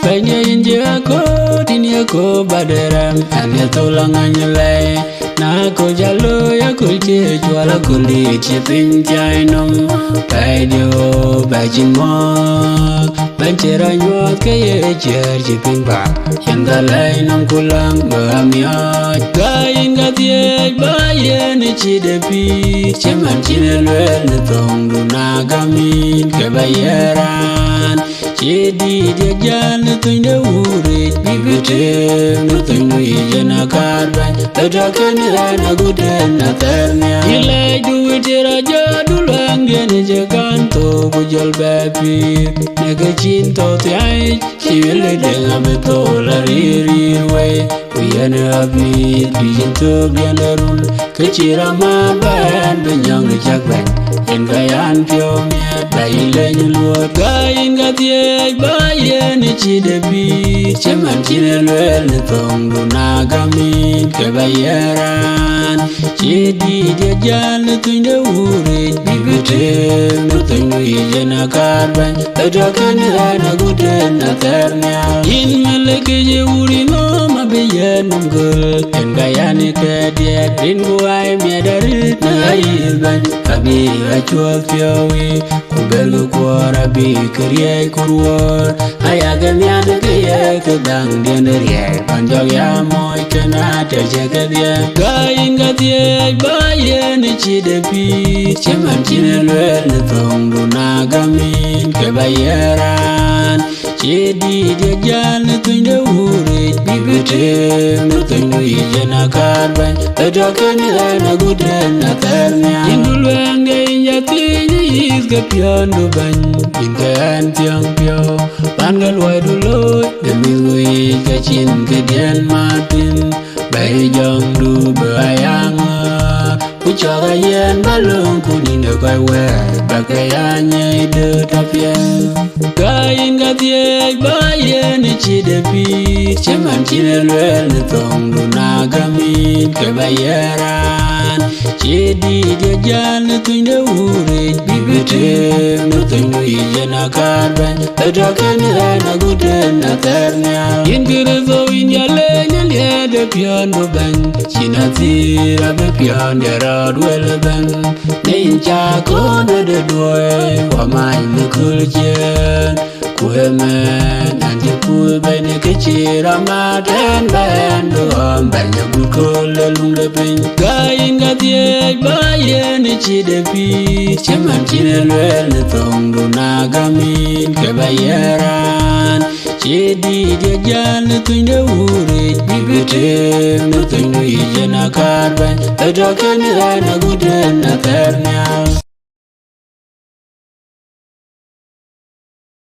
Penye injia ko tinia ko baderam ane tolang anyalai na ko jalo ya kulche juala kuli chipin chainom paidio bajin mo banchera nyot ke ye cher chipin ba yangalai nam kulang baamia gain gatie bayen chidepi cheman chinelwel tong dunagamin ke bayeran Chedi dia jana tuinde ure bibete nutundu ijana karban tadakan ana gudena ternya ilai duite raja dulangene jakanto bujal babi nega cinta tiai chile denga betola riri wai uyana abi bijinto bianarul kecira maban benyang jakban Engayan piomia baile nyulwa gain gatie bayen chidebi cheman chinelwel tongdu nagamin ke bayeran chedi dia jan tuinde ure bibete nutundu ijena karban tadakan ana gudena ternya in meleke je uri no mabeyen mungul engayan ke dia ringuai miadari naiban kabi Chua fiawi kubelu kuara bi kriye kurwar ayagan yan kriye kedang dia neriye panjang ya moy kena terjaga dia gain gatie bayen chidepi cheman chinelwel tong dunagamin kebayaran chedi dia jan tuinde ure bibete nutundu ijena karban tadakan ana gudena ternya indulwenge Yati is gapian do ban ingan tiang pio pangal wadu lo demi kacin kedian matin bai jong du bayang ucara yen balong kuning de kai we bagayanya de tapia kain gatie bayen chidepi cheman chinelwel tong du nagamin ke bayaran Chedi dia jan tuinde ure bibete nutundu ijena karban tadakan ana gudena ternya ingrezo inyale nyale de piano ban chinatira be piano radwel ban ninja kono de doe wa mai nukuljen kuemen andi kuebene kechira maten ban do ambanya bukole lungle ben gain gatie bayen chidepi cheman chinelwel tong dunagamin ke bayaran chedi dia jan tuinde ure bibete nutundu ijena karban tadakan ana gudena ternya